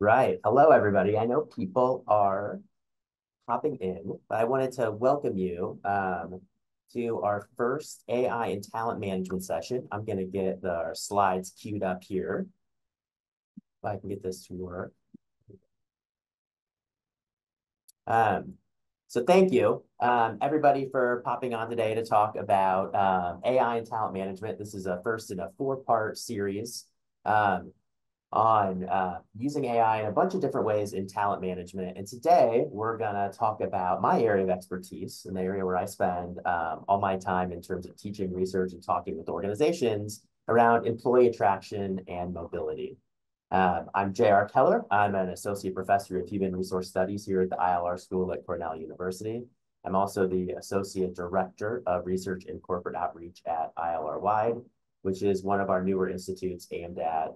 Right. Hello, everybody. I know people are popping in, but I wanted to welcome you to our first AI and talent management session. I'm going to get our slides queued up here. If I can get this to work. Um, so thank you, everybody, for popping on today to talk about AI and talent management. This is a first in a four-part series. Um, on using AI in a bunch of different ways in talent management. And today we're gonna talk about my area of expertise and the area where I spend all my time in terms of teaching, research, and talking with organizations around employee attraction and mobility. I'm JR Keller. I'm an associate professor of human resource studies here at the ILR School at Cornell University. I'm also the associate director of research and corporate outreach at ILR Wide, which is one of our newer institutes aimed at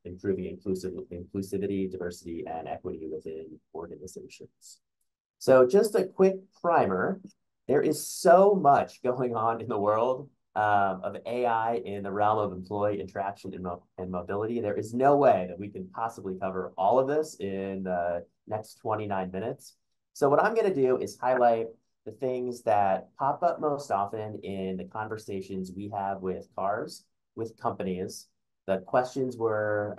improving inclusivity, diversity, and equity within organizations. So just a quick primer. There is so much going on in the world of AI in the realm of employee interaction and mobility. There is no way that we can possibly cover all of this in the next 29 minutes. So what I'm going to do is highlight the things that pop up most often in the conversations we have with CAHRS, with companies, the questions we're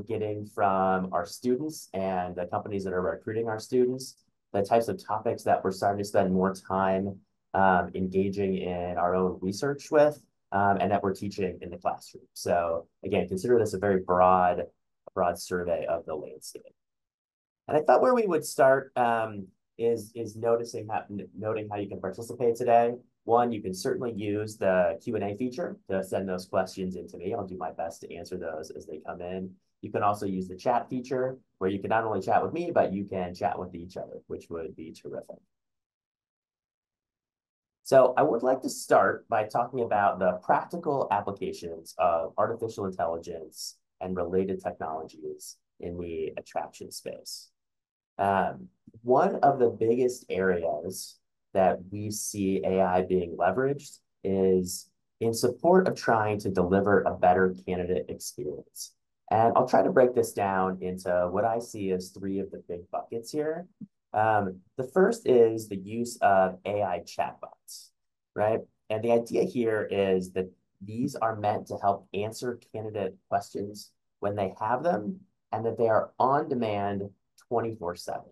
getting from our students and the companies that are recruiting our students, the types of topics that we're starting to spend more time engaging in our own research with, and that we're teaching in the classroom. So again, consider this a very broad survey of the landscape. And I thought where we would start is noting how you can participate today. One, you can certainly use the Q&A feature to send those questions in to me. I'll do my best to answer those as they come in. You can also use the chat feature where you can not only chat with me, but you can chat with each other, which would be terrific. So I would like to start by talking about the practical applications of artificial intelligence and related technologies in the attraction space. One of the biggest areas that we see AI being leveraged is in support of trying to deliver a better candidate experience. And I'll try to break this down into what I see as three of the big buckets here. The first is the use of AI chatbots, right? And the idea here is that these are meant to help answer candidate questions when they have them, and that they are on demand 24/7,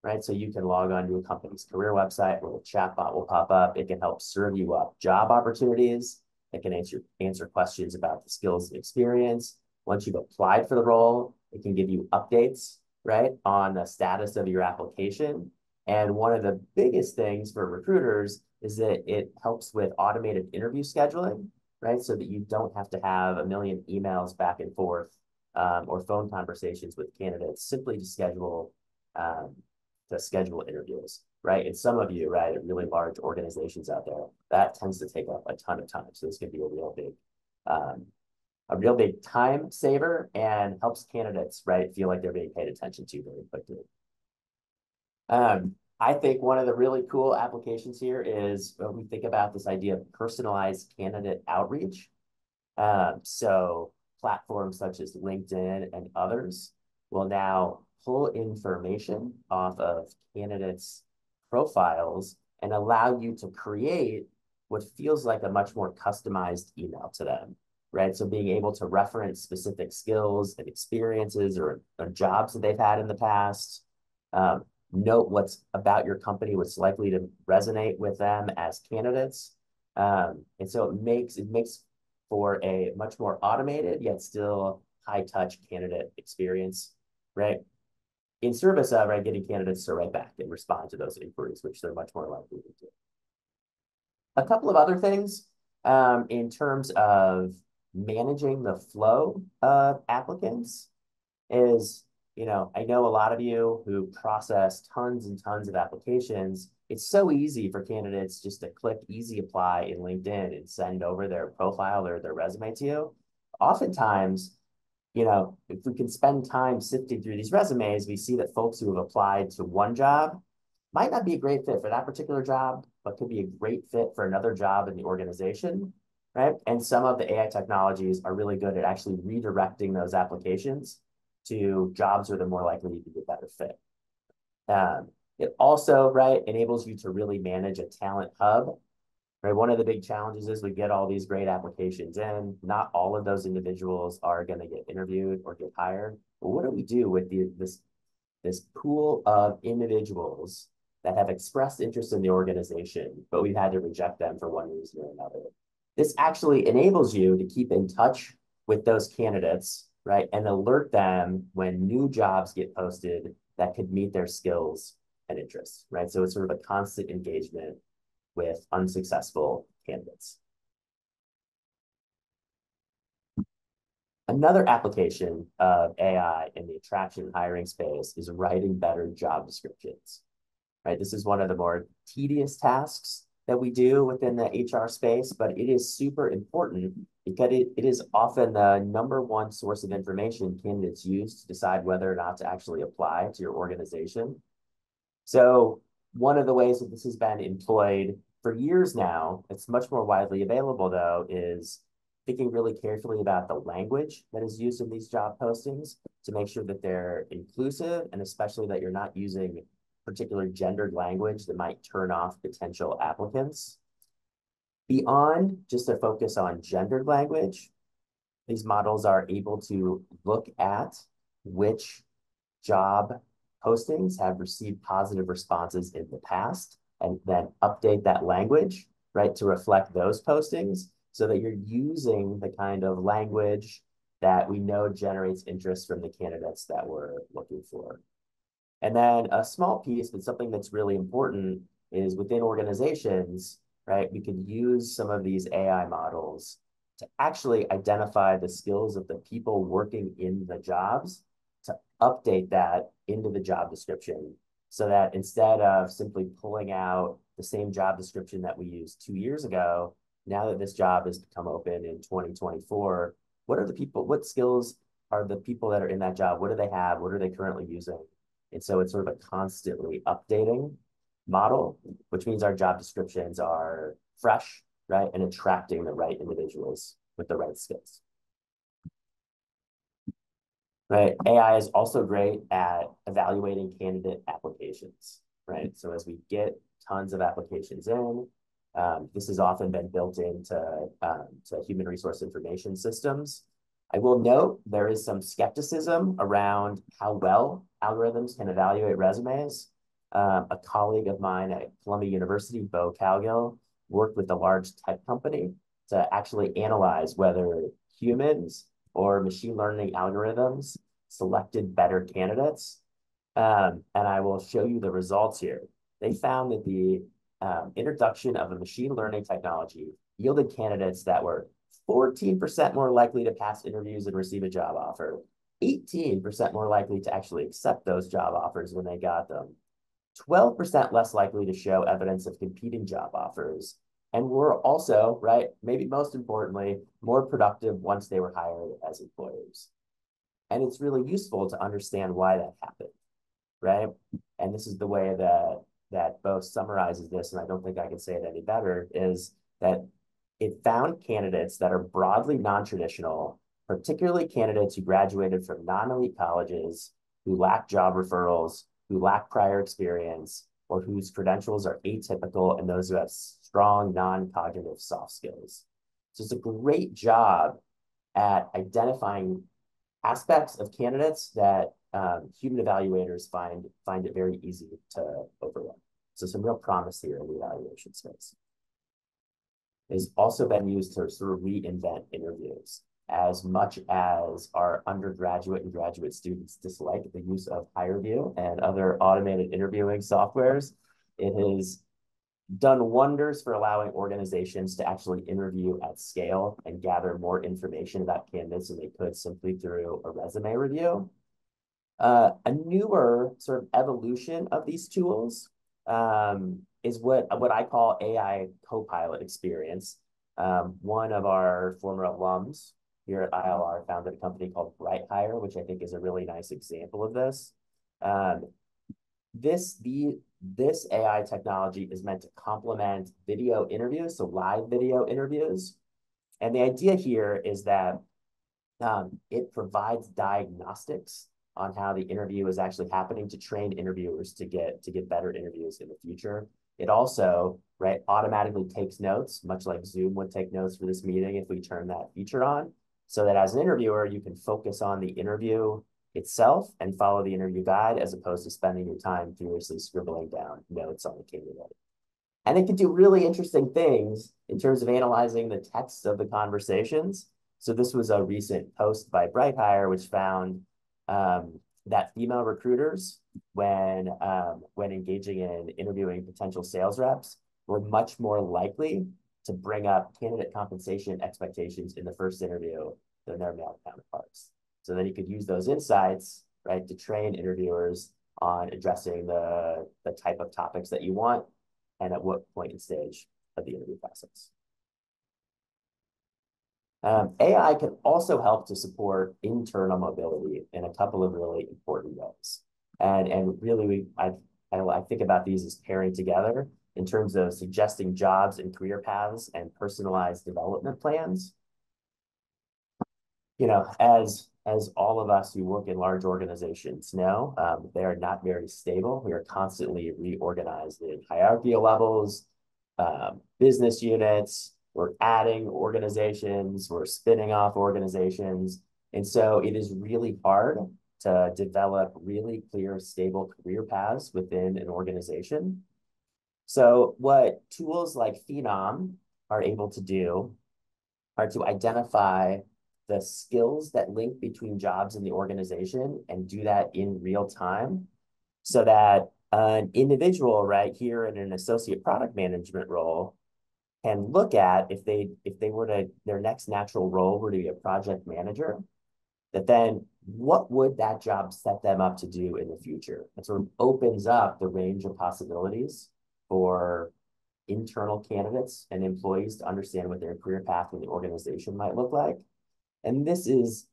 right? So you can log on to a company's career website where the chatbot will pop up. It can help serve you up job opportunities. It can answer questions about the skills and experience. Once you've applied for the role, it can give you updates, right, on the status of your application. And one of the biggest things for recruiters is that it helps with automated interview scheduling, right? So that you don't have to have a million emails back and forth or phone conversations with candidates simply to schedule interviews, right? And some of you, right, at really large organizations out there, that tends to take up a ton of time. So this can be a real big time saver and helps candidates, right, feel like they're being paid attention to very quickly. I think one of the really cool applications here is when we think about this idea of personalized candidate outreach. So platforms such as LinkedIn and others will now pull information off of candidates' profiles and allow you to create what feels like a much more customized email to them, right? So being able to reference specific skills and experiences or jobs that they've had in the past, note what's about your company, what's likely to resonate with them as candidates. And so it makes for a much more automated yet still high touch candidate experience, right? In service of, right, getting candidates to write back and respond to those inquiries, which they're much more likely to do. A couple of other things in terms of managing the flow of applicants is, I know a lot of you who process tons and tons of applications. It's so easy for candidates just to click easy apply in LinkedIn and send over their profile or their resume to you. Oftentimes, if we can spend time sifting through these resumes, we see that folks who have applied to one job might not be a great fit for that particular job, but could be a great fit for another job in the organization, right? And some of the AI technologies are really good at actually redirecting those applications to jobs where they're more likely to be a better fit. It also, right, enables you to really manage a talent hub. Right, one of the big challenges is we get all these great applications in. Not all of those individuals are going to get interviewed or get hired. But what do we do with this pool of individuals that have expressed interest in the organization, but we've had to reject them for one reason or another? This actually enables you to keep in touch with those candidates, right, and alert them when new jobs get posted that could meet their skills and interests, right? So it's sort of a constant engagement with unsuccessful candidates. Another application of AI in the attraction and hiring space is writing better job descriptions, right? This is one of the more tedious tasks that we do within the HR space, but it is super important because it is often the #1 source of information candidates use to decide whether or not to actually apply to your organization. So one of the ways that this has been employed for years now, it's much more widely available though, is thinking really carefully about the language that is used in these job postings to make sure that they're inclusive, and especially that you're not using particular gendered language that might turn off potential applicants. Beyond just a focus on gendered language, these models are able to look at which job postings have received positive responses in the past and then update that language, right, to reflect those postings so that you're using the kind of language that we know generates interest from the candidates that we're looking for. And then a small piece, but something that's really important, is within organizations, right, we could use some of these AI models to actually identify the skills of the people working in the jobs, to update that into the job description so that instead of simply pulling out the same job description that we used 2 years ago, now that this job has become open in 2024, what skills are the people that are in that job? What do they have? What are they currently using? And so it's sort of a constantly updating model, which means our job descriptions are fresh, right, and attracting the right individuals with the right skills. Right, AI is also great at evaluating candidate applications, right? So as we get tons of applications in, this has often been built into to human resource information systems. I will note there is some skepticism around how well algorithms can evaluate resumes. A colleague of mine at Columbia University, Bo Calgill, worked with a large tech company to actually analyze whether humans or machine learning algorithms selected better candidates. And I will show you the results here. They found that the introduction of a machine learning technology yielded candidates that were 14% more likely to pass interviews and receive a job offer, 18% more likely to actually accept those job offers when they got them, 12% less likely to show evidence of competing job offers, and were also, right, maybe most importantly, more productive once they were hired as employers. And it's really useful to understand why that happened, right? And this is the way that Bo summarizes this, and I don't think I can say it any better, is that it found candidates that are broadly non-traditional, particularly candidates who graduated from non-elite colleges, who lack job referrals, who lack prior experience, or whose credentials are atypical, and those who have strong non-cognitive soft skills. So it's a great job at identifying aspects of candidates that human evaluators find it very easy to overlook. So some real promise here in the evaluation space. It's also been used to sort of reinvent interviews. As much as our undergraduate and graduate students dislike the use of HireVue and other automated interviewing softwares, it has done wonders for allowing organizations to actually interview at scale and gather more information about candidates than they could simply through a resume review. A newer sort of evolution of these tools is what I call AI co-pilot experience. One of our former alums here at ILR founded a company called BrightHire, which I think is a really nice example of this. This AI technology is meant to complement video interviews, so live video interviews. And the idea here is that it provides diagnostics on how the interview is actually happening to train interviewers to get better interviews in the future. It also, right, automatically takes notes, much like Zoom would take notes for this meeting if we turn that feature on, so that as an interviewer, you can focus on the interview itself and follow the interview guide as opposed to spending your time furiously scribbling down notes on the candidate. And it can do really interesting things in terms of analyzing the text of the conversations. So this was a recent post by BrightHire, which found that female recruiters, when engaging in interviewing potential sales reps, were much more likely to bring up candidate compensation expectations in the first interview than their male counterparts. So then you could use those insights, right, to train interviewers on addressing the type of topics that you want and at what point and stage of the interview process. AI can also help to support internal mobility in a couple of really important ways. And really, I think about these as pairing together in terms of suggesting jobs and career paths and personalized development plans. You know, as all of us who work in large organizations know, they are not very stable. We are constantly reorganized in hierarchical levels, business units. We're adding organizations, we're spinning off organizations. And so it is really hard to develop really clear, stable career paths within an organization. So what tools like Phenom are able to do are to identify the skills that link between jobs in the organization and do that in real time so that an individual right here in an associate product management role can look at if they were to, their next natural role were to be a project manager, that then what would that job set them up to do in the future? It sort of opens up the range of possibilities for internal candidates and employees to understand what their career path in the organization might look like. And this is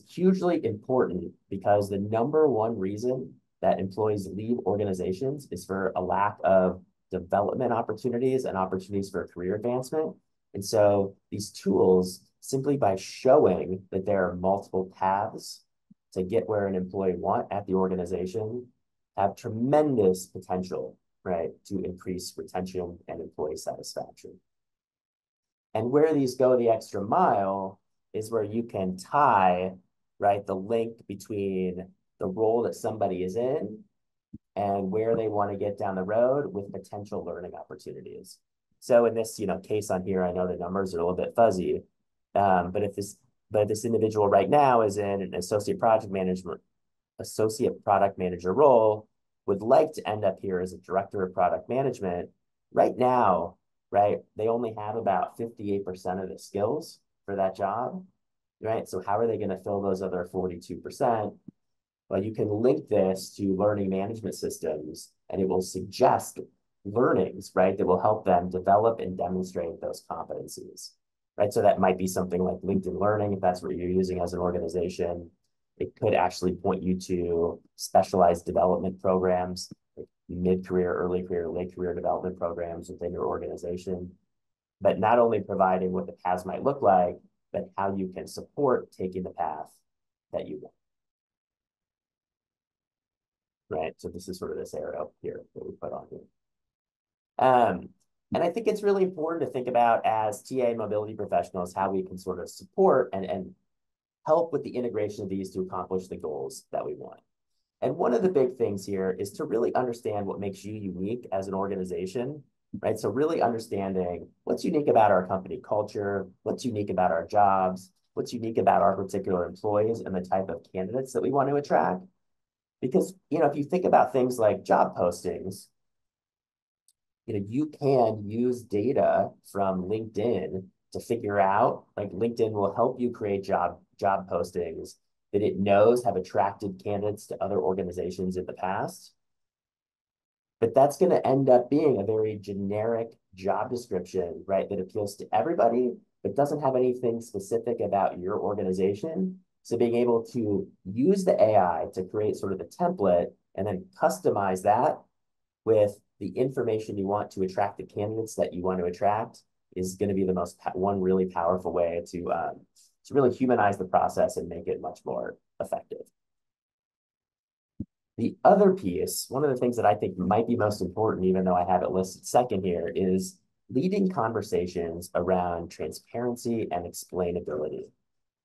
hugely important because the number one reason that employees leave organizations is for a lack of development opportunities and opportunities for career advancement. And so these tools, simply by showing that there are multiple paths to get where an employee wants at the organization, have tremendous potential, right, to increase retention and employee satisfaction. And where these go the extra mile is where you can tie, right, the link between the role that somebody is in and where they want to get down the road with potential learning opportunities. So in this, case on here, I know the numbers are a little bit fuzzy, but if this individual right now is in an associate product manager role, would like to end up here as a director of product management. Right now, right, they only have about 58% of the skills for that job, right? So how are they going to fill those other 42%? Well, you can link this to learning management systems, and it will suggest learnings, right, that will help them develop and demonstrate those competencies, right? So that might be something like LinkedIn Learning, if that's what you're using as an organization. It could actually point you to specialized development programs, like mid-career, early career, late career development programs within your organization. But not only providing what the paths might look like, but how you can support taking the path that you want. Right? So this is sort of this arrow here that we put on here. And I think it's really important to think about as TA mobility professionals, how we can sort of support and help with the integration of these to accomplish the goals that we want. And one of the big things here is to really understand what makes you unique as an organization, right? So really understanding what's unique about our company culture, what's unique about our jobs, what's unique about our particular employees and the type of candidates that we want to attract. Because, if you think about things like job postings, you can use data from LinkedIn to figure out, like LinkedIn will help you create job postings that it knows have attracted candidates to other organizations in the past. But that's going to end up being a very generic job description, right, that appeals to everybody, but doesn't have anything specific about your organization. So being able to use the AI to create sort of the template and then customize that with the information you want to attract the candidates that you want to attract is going to be the one really powerful way to really humanize the process and make it much more effective. The other piece, one of the things that I think might be most important, even though I have it listed second here, is leading conversations around transparency and explainability.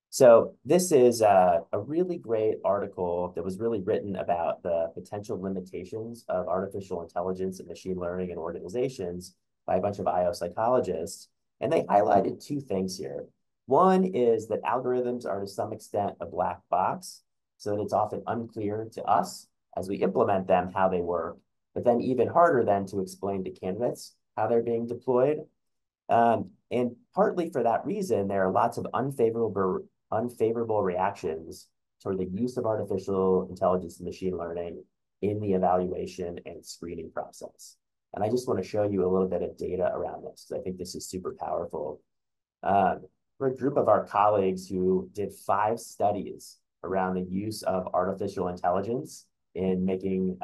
So this is a really great article that was really written about the potential limitations of artificial intelligence and machine learning in organizations by a bunch of IO psychologists. And they highlighted two things here. One is that algorithms are to some extent a black box, so that it's often unclear to us as we implement them how they work, but then even harder then to explain to candidates how they're being deployed. And partly for that reason, there are lots of unfavorable reactions toward the use of artificial intelligence and machine learning in the evaluation and screening process. And I just want to show you a little bit of data around this, because I think this is super powerful. For a group of our colleagues who did 5 studies around the use of artificial intelligence in making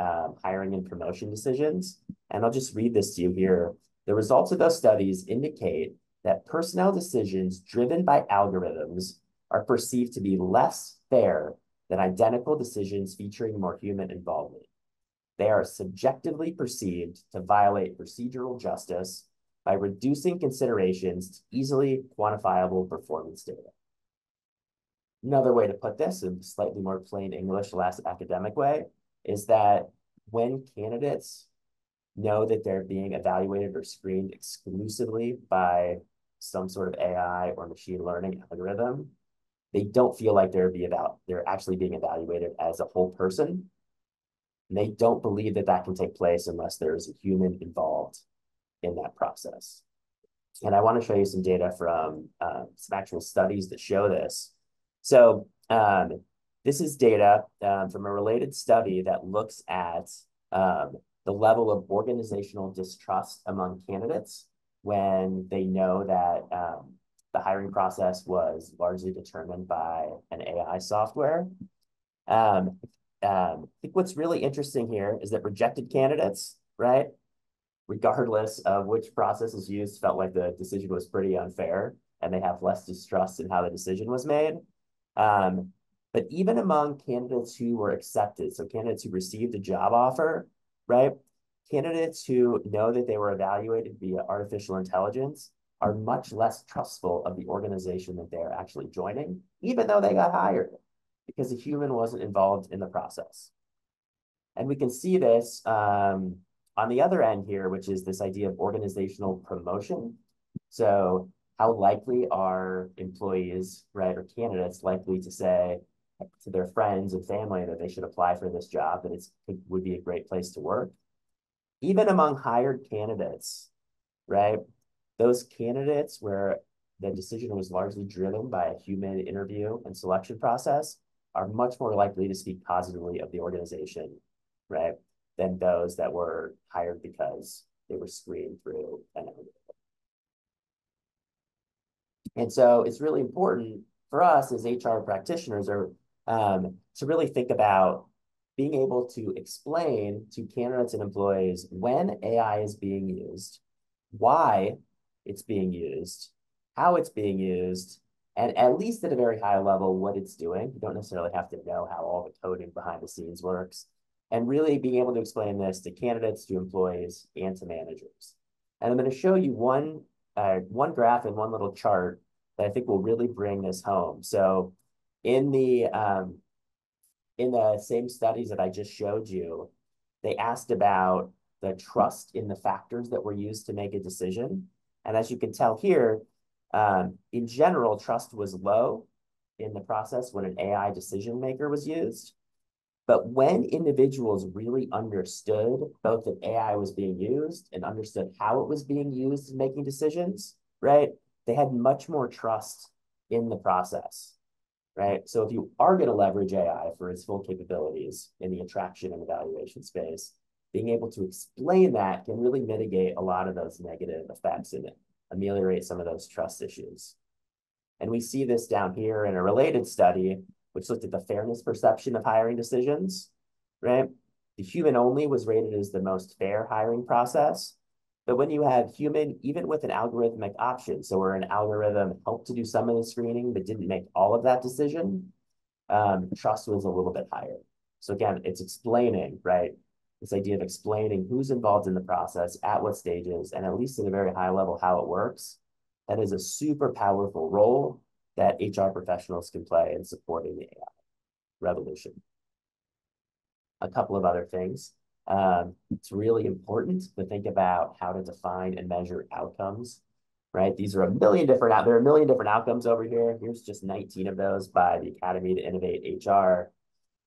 hiring and promotion decisions. And I'll just read this to you here. The results of those studies indicate that personnel decisions driven by algorithms are perceived to be less fair than identical decisions featuring more human involvement. They are subjectively perceived to violate procedural justice by reducing considerations to easily quantifiable performance data. Another way to put this, in slightly more plain English, less academic way, is that when candidates know that they're being evaluated or screened exclusively by some sort of AI or machine learning algorithm, they don't feel like they're actually being evaluated as a whole person. And they don't believe that that can take place unless there's a human involved in that process. And I want to show you some data from some actual studies that show this. So this is data from a related study that looks at the level of organizational distrust among candidates when they know that the hiring process was largely determined by an AI software. I think what's really interesting here is that rejected candidates, right, regardless of which process is used, felt like the decision was pretty unfair, and they have less distrust in how the decision was made. But even among candidates who were accepted, so candidates who received a job offer, right? Candidates who know that they were evaluated via artificial intelligence are much less trustful of the organization that they're actually joining, even though they got hired, because a human wasn't involved in the process. And we can see this on the other end here, which is this idea of organizational promotion. So how likely are employees, right, or candidates likely to say to their friends and family that they should apply for this job, that it would be a great place to work? Even among hired candidates, right, those candidates where the decision was largely driven by a human interview and selection process are much more likely to speak positively of the organization, right, than those that were hired because they were screened through an algorithm. And so it's really important for us as HR practitioners to really think about being able to explain to candidates and employees when AI is being used, why it's being used, how it's being used, and at least at a very high level, what it's doing. You don't necessarily have to know how all the coding behind the scenes works, and really being able to explain this to candidates, to employees, and to managers. And I'm going to show you one graph and one little chart that I think will really bring this home. So in the same studies that I just showed you, they asked about the trust in the factors that were used to make a decision. And as you can tell here, in general, trust was low in the process when an AI decision maker was used. But when individuals really understood both that AI was being used and understood how it was being used in making decisions, right, they had much more trust in the process, right? So if you are going to leverage AI for its full capabilities in the attraction and evaluation space, being able to explain that can really mitigate a lot of those negative effects and ameliorate some of those trust issues. And we see this down here in a related study, which looked at the fairness perception of hiring decisions, right? The human only was rated as the most fair hiring process. But when you have human, even with an algorithmic option, so where an algorithm helped to do some of the screening, but didn't make all of that decision, trust was a little bit higher. So again, it's explaining, right? This idea of explaining who's involved in the process, at what stages, and at least at a very high level, how it works. That is a super powerful role that HR professionals can play in supporting the AI revolution. A couple of other things. It's really important to think about how to define and measure outcomes, right? These are there are a million different outcomes over here. Here's just 19 of those by the Academy to Innovate HR.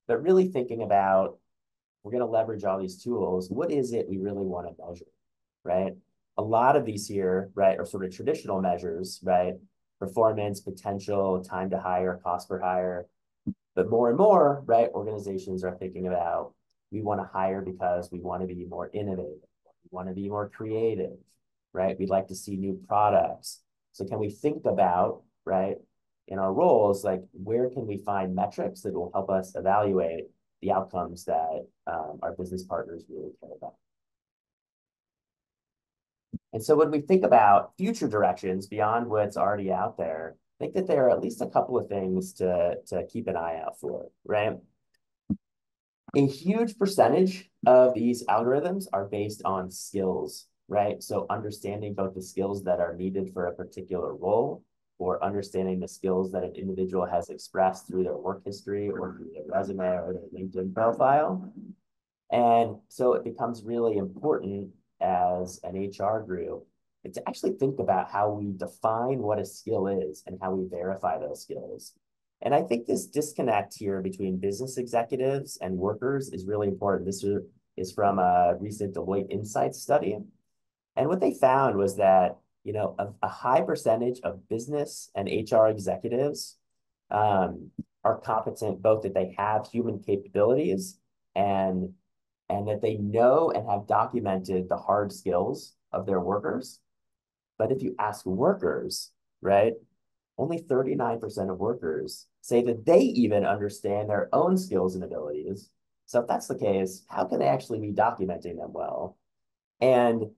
But really thinking about, we're going to leverage all these tools. What is it we really want to measure, right? A lot of these here, right, are sort of traditional measures, right? Performance, potential, time to hire, cost per hire. But more and more, right, organizations are thinking about, we want to hire because we want to be more innovative. We want to be more creative, right? We'd like to see new products. So can we think about, right, in our roles, like where can we find metrics that will help us evaluate the outcomes that our business partners really care about? And so when we think about future directions beyond what's already out there, I think that there are at least a couple of things to keep an eye out for, right? A huge percentage of these algorithms are based on skills, right? So understanding both the skills that are needed for a particular role, or understanding the skills that an individual has expressed through their work history or through their resume or their LinkedIn profile. And so it becomes really important as an HR group to actually think about how we define what a skill is and how we verify those skills. And I think this disconnect here between business executives and workers is really important. This is from a recent Deloitte Insights study. And what they found was that, you know, a high percentage of business and HR executives are competent, both that they have human capabilities and that they know and have documented the hard skills of their workers. But if you ask workers, right, only 39% of workers say that they even understand their own skills and abilities. So if that's the case, how can they actually be documenting them well? And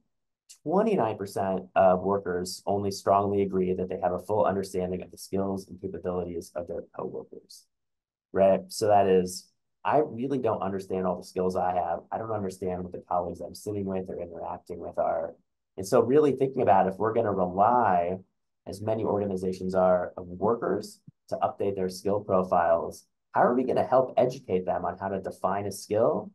29% of workers only strongly agree that they have a full understanding of the skills and capabilities of their coworkers, right? So that is, I really don't understand all the skills I have. I don't understand what the colleagues I'm sitting with or interacting with are. And so really thinking about, if we're going to rely, as many organizations are, of workers to update their skill profiles, how are we going to help educate them on how to define a skill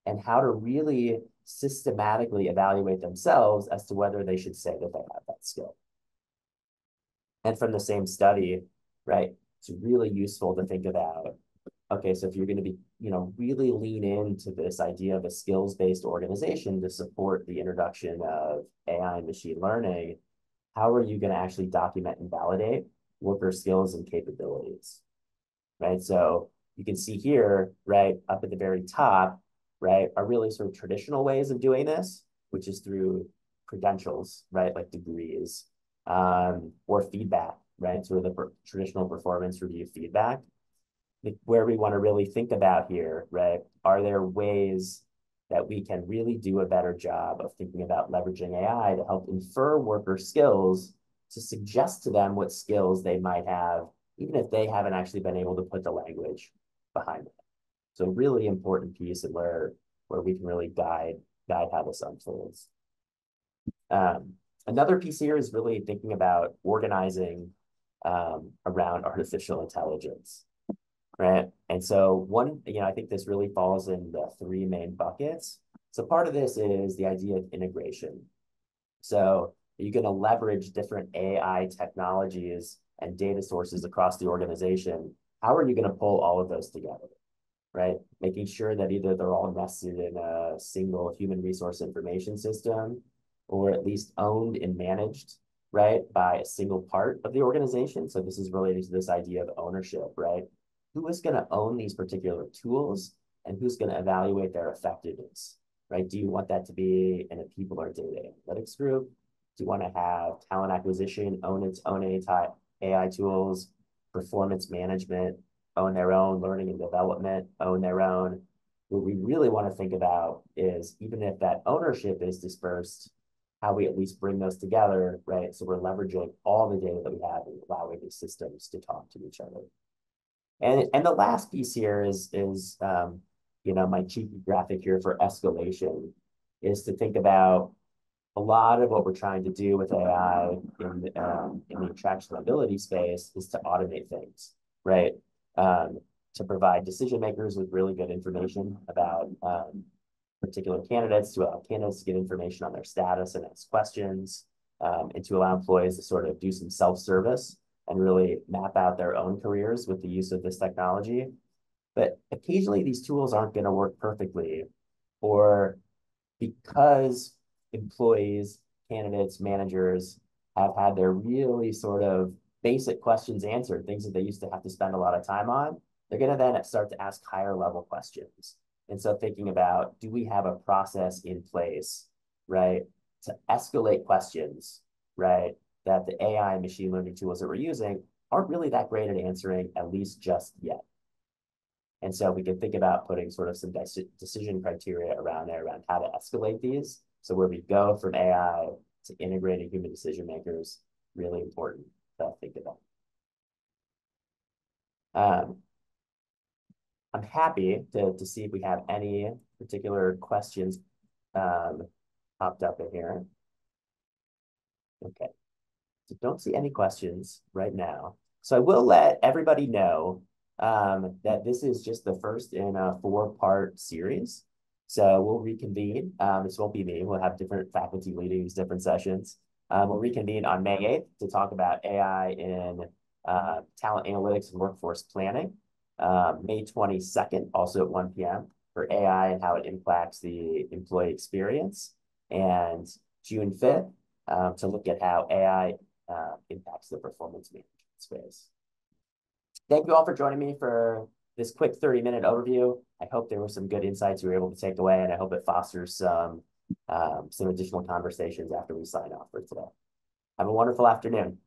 and how to really systematically evaluate themselves as to whether they should say that they have that skill? And from the same study, right, it's really useful to think about, okay, so if you're going to be, you know, really lean into this idea of a skills-based organization to support the introduction of AI and machine learning, how are you going to actually document and validate worker skills and capabilities, right? So you can see here, right, up at the very top, right, are really sort of traditional ways of doing this, which is through credentials, right, like degrees, or feedback, right, sort of the traditional performance review feedback. Where we want to really think about here, right, are there ways that we can really do a better job of thinking about leveraging AI to help infer worker skills, to suggest to them what skills they might have, even if they haven't actually been able to put the language behind it. So a really important piece of where we can really guide how this unfolds. Another piece here is really thinking about organizing around artificial intelligence, right? And so one, you know, I think this really falls in the three main buckets. So part of this is the idea of integration. So you're going to leverage different AI technologies and data sources across the organization. How are you going to pull all of those together, right? Making sure that either they're all nested in a single human resource information system, or at least owned and managed, right, by a single part of the organization. So this is related to this idea of ownership, right? Who is going to own these particular tools and who's going to evaluate their effectiveness, right? Do you want that to be in a people or data analytics group? Do you want to have talent acquisition own its own AI tools, performance management own their own, learning and development own their own? What we really want to think about is, even if that ownership is dispersed, how we at least bring those together, right? So we're leveraging all the data that we have and allowing these systems to talk to each other. And the last piece here is my cheeky graphic here for escalation is to think about a lot of what we're trying to do with AI in the attraction mobility space is to automate things, right? To provide decision makers with really good information about particular candidates, to allow candidates to get information on their status and ask questions, and to allow employees to sort of do some self-service and really map out their own careers with the use of this technology. But occasionally these tools aren't going to work perfectly, or because employees, candidates, managers have had their really sort of basic questions answered, things that they used to have to spend a lot of time on, they're going to then start to ask higher level questions. And so thinking about, do we have a process in place, right, to escalate questions, right, that the AI and machine learning tools that we're using aren't really that great at answering, at least just yet. And so we can think about putting sort of some decision criteria around there around how to escalate these. So where we go from AI to integrating human decision makers, really important to think about. I'm happy to see if we have any particular questions popped up in here. Okay, so don't see any questions right now. So I will let everybody know that this is just the first in a 4-part series. So we'll reconvene. This won't be me. We'll have different faculty leading these different sessions. We'll reconvene on May 8th to talk about AI in talent analytics and workforce planning. May 22nd, also at 1 p.m. for AI and how it impacts the employee experience. And June 5th to look at how AI impacts the performance management space. Thank you all for joining me for this quick 30-minute overview. I hope there were some good insights you were able to take away, and I hope it fosters some additional conversations after we sign off for today. Have a wonderful afternoon.